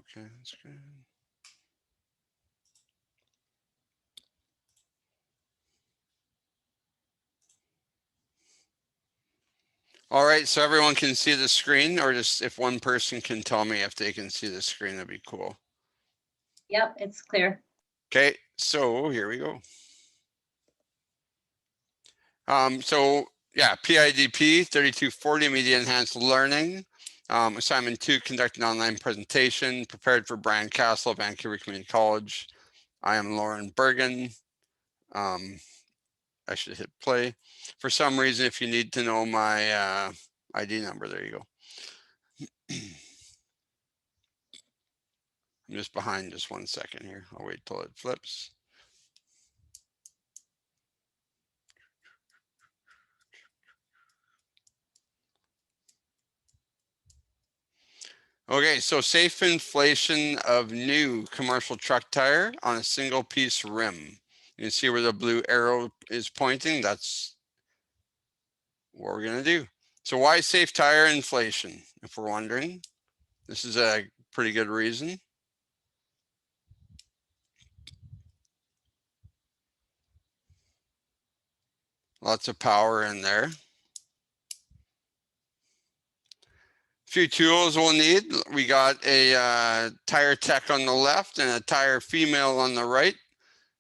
Okay, that's good. All right, so everyone can see the screen, or just if one person can tell me if they can see the screen, that'd be cool. Yep, it's clear. Okay, so here we go. So yeah, PIDP 3240 Media Enhanced Learning. Assignment 2, conduct an online presentation, prepared for Brian Castle, Vancouver Community College. I am Lauren Bergen. I should hit play. For some reason, if you need to know my ID number, there you go. I'm just behind just 1 second here. I'll wait till it flips. Okay, so safe inflation of new commercial truck tire on a single piece rim. You can see where the blue arrow is pointing. That's what we're gonna do. So why safe tire inflation? If we're wondering, this is a pretty good reason. Lots of power in there. Few tools we'll need. We got a tire tech on the left and a tire female on the right,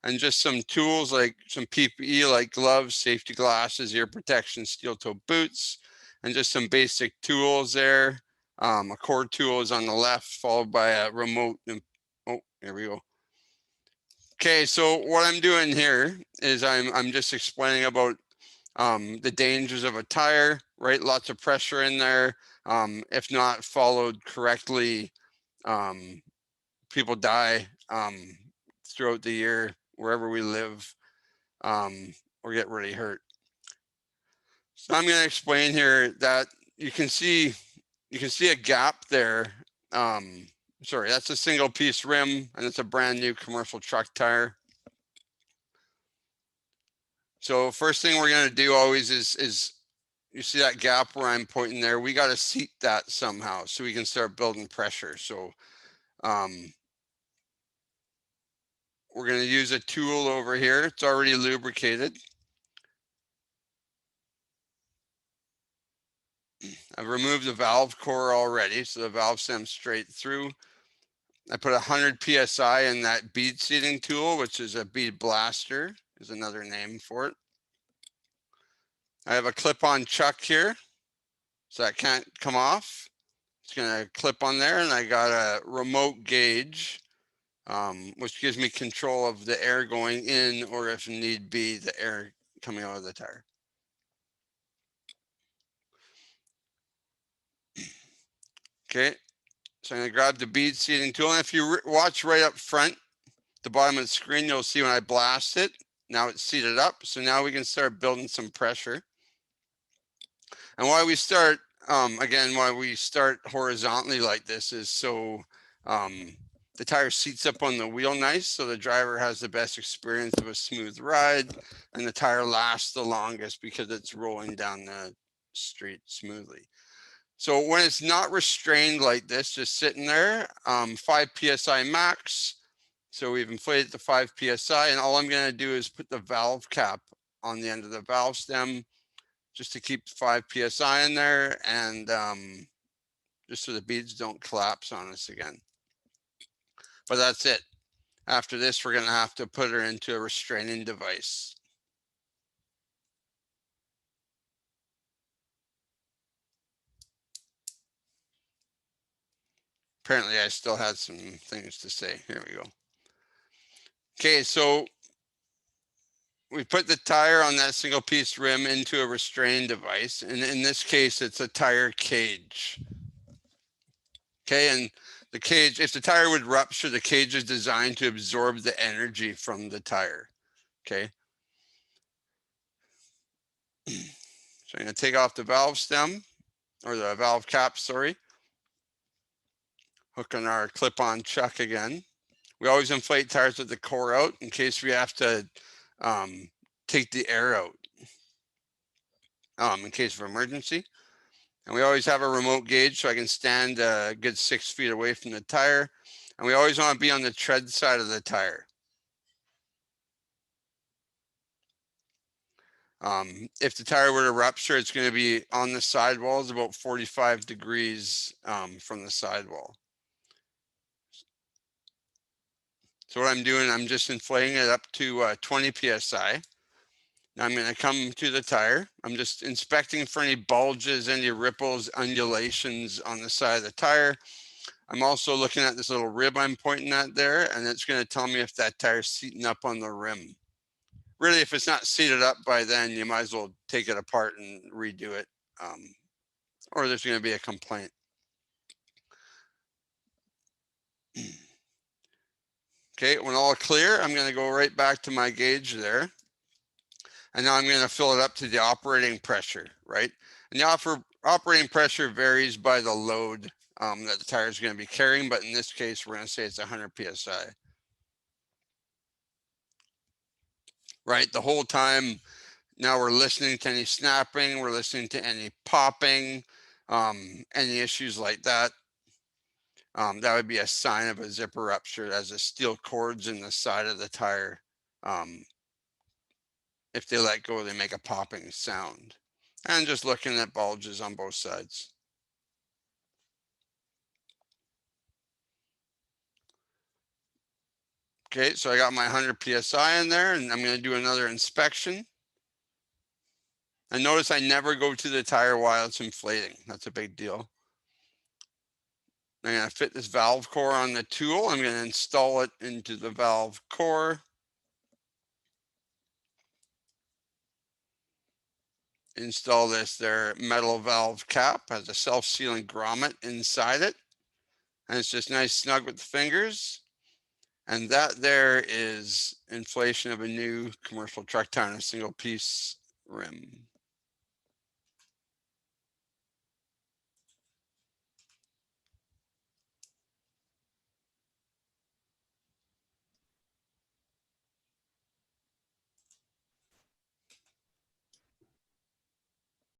and just some tools like some PPE like gloves, safety glasses, ear protection, steel toe boots, and just some basic tools there. A core tool is on the left, followed by a remote. Oh, here we go. Okay, so what I'm doing here is I'm just explaining about the dangers of a tire, right? Lots of pressure in there. If not followed correctly, people die throughout the year wherever we live, or get really hurt. So I'm going to explain here that you can see a gap there. Sorry, that's a single piece rim, and it's a brand new commercial truck tire. So first thing we're going to do always is you see that gap where I'm pointing there, we got to seat that somehow so we can start building pressure. So we're going to use a tool over here. It's already lubricated. I've removed the valve core already, so the valve stems straight through. I put 100 PSI in that bead seating tool, which is a bead blaster, is another name for it. I have a clip-on chuck here, so that can't come off. It's gonna clip on there, and I got a remote gauge, which gives me control of the air going in, or if need be, the air coming out of the tire. Okay, so I'm gonna grab the bead seating tool, and if you watch right up front, the bottom of the screen, you'll see when I blast it, now it's seated up. So now we can start building some pressure. And why we start, again, why we start horizontally like this is so the tire seats up on the wheel nice, so the driver has the best experience of a smooth ride, and the tire lasts the longest because it's rolling down the street smoothly. So when it's not restrained like this, just sitting there, 5 PSI max. So we've inflated to 5 PSI, and all I'm going to do is put the valve cap on the end of the valve stem just to keep 5 PSI in there, and just so the beads don't collapse on us again. But that's it. After this, we're going to have to put her into a restraining device. Apparently, I still had some things to say. Here we go. Okay, so we put the tire on that single piece rim into a restrained device. And in this case, it's a tire cage. Okay, and the cage, if the tire would rupture, the cage is designed to absorb the energy from the tire. Okay. So I'm going to take off the valve stem, or the valve cap, sorry. Hook on our clip-on chuck again. We always inflate tires with the core out in case we have to take the air out in case of emergency. And we always have a remote gauge so I can stand a good 6 feet away from the tire. And we always want to be on the tread side of the tire. If the tire were to rupture, it's going to be on the sidewalls about 45 degrees from the sidewall. So what I'm doing, I'm just inflating it up to 20 PSI. Now I'm going to come to the tire. I'm just inspecting for any bulges, any ripples, undulations on the side of the tire. I'm also looking at this little rib I'm pointing at there, and it's going to tell me if that tire's seating up on the rim. Really, if it's not seated up by then, you might as well take it apart and redo it, or there's going to be a complaint. Okay, when all clear, I'm going to go right back to my gauge there. And now I'm going to fill it up to the operating pressure, right? And the operating pressure varies by the load that the tire is going to be carrying, but in this case, we're going to say it's 100 PSI. Right, the whole time, now we're listening to any snapping, we're listening to any popping, any issues like that. That would be a sign of a zipper rupture, as the steel cords in the side of the tire, if they let go, they make a popping sound. And just looking at bulges on both sides. Okay, so I got my 100 PSI in there, and I'm going to do another inspection. And notice I never go to the tire while it's inflating. That's a big deal. I'm going to fit this valve core on the tool. I'm going to install it into the valve core. Install this there metal valve cap, has a self-sealing grommet inside it. And it's just nice snug with the fingers. And that there is inflation of a new commercial truck tire on a single piece rim.